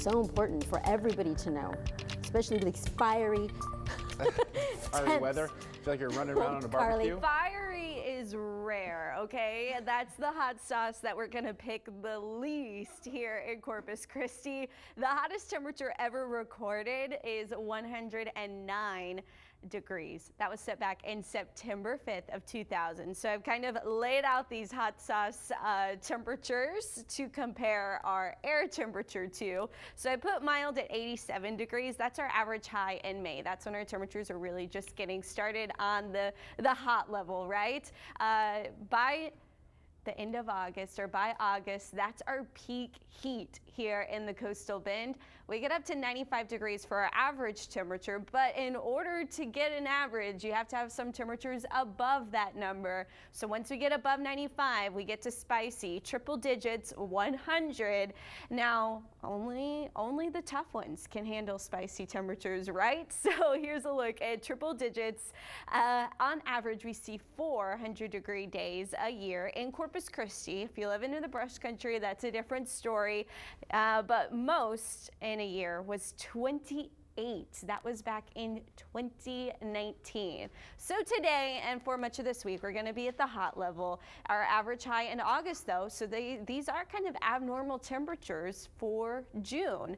so important for everybody to know, especially these fiery Fiery weather. Feel like you're running around on a barbecue. Fiery is rare, okay? That's the hot sauce that we're gonna pick the least here in Corpus Christi. The hottest temperature ever recorded is 109 degrees. That was set back in September 5th of 2000. So I've kind of laid out these hot sauce temperatures to compare our air temperature to. So I put mild at 87 degrees. That's our average high in May. That's when our temperatures are really just getting started on the hot level, right? By the end of August, or by August, that's our peak heat here in the coastal bend. We get up to 95 degrees for our average temperature, but in order to get an average, you have to have some temperatures above that number. So once we get above 95, we get to spicy, triple digits, 100. Now, only the tough ones can handle spicy temperatures, right? So here's a look at triple digits. On average, we see 400-degree days a year in Corpus Christi. If you live in the brush country, that's a different story. But most in a year was 28. That was back in 2019. So today and for much of this week, we're going to be at the hot level. Our average high in August, though, so these are kind of abnormal temperatures for June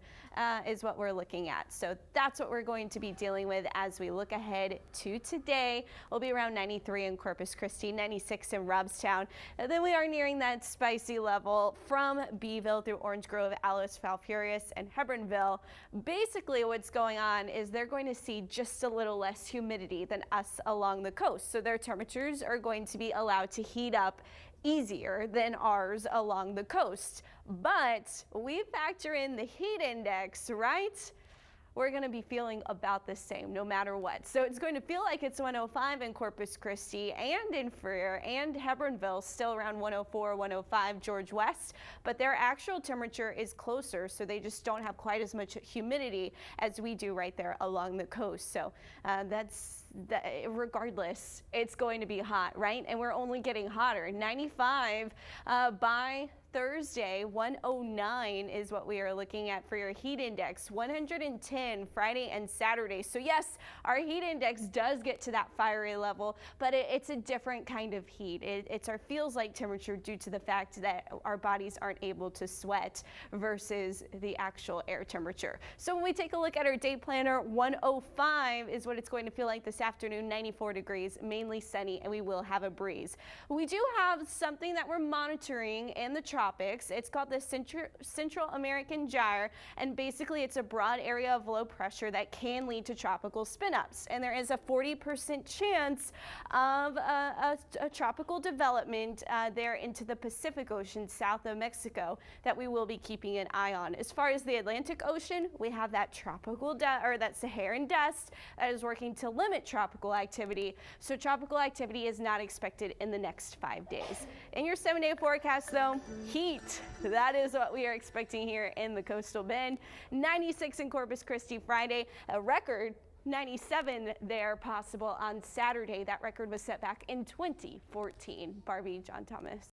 is what we're looking at. So that's what we're going to be dealing with as we look ahead to today. We'll be around 93 in Corpus Christi, 96 in Robstown. And then we are nearing that spicy level from Beeville through Orange Grove, Alice, Falfurrias, and Hebronville. Basically, what's going on is they're going to see just a little less humidity than us along the coast. So their temperatures are going to be allowed to heat up easier than ours along the coast. But we factor in the heat index, right? We're going to be feeling about the same no matter what. So it's going to feel like it's 105 in Corpus Christi and in Freer and Hebronville, still around 104, 105 George West, but their actual temperature is closer, so they just don't have quite as much humidity as we do right there along the coast. So regardless, it's going to be hot, right? And we're only getting hotter. 95 by Thursday, 109 is what we are looking at for your heat index. 110 Friday and Saturday. So yes, our heat index does get to that fiery level, but it's a different kind of heat. It's our feels like temperature due to the fact that our bodies aren't able to sweat versus the actual air temperature. So when we take a look at our day planner, 105 is what it's going to feel like this afternoon, 94 degrees, mainly sunny, and we will have a breeze. We do have something that we're monitoring in the tropics. It's called the Central American Gyre, and basically it's a broad area of low pressure that can lead to tropical spin-ups, and there is a 40% chance of a tropical development there into the Pacific Ocean south of Mexico that we will be keeping an eye on. As far as the Atlantic Ocean, we have that tropical that Saharan dust that is working to limit tropical activity, so tropical activity is not expected in the next 5 days. In your 7-day forecast, though, heat. That is what we are expecting here in the coastal bend. 96 in Corpus Christi Friday, a record 97 there possible on Saturday. That record was set back in 2014. Barbie, John Thomas.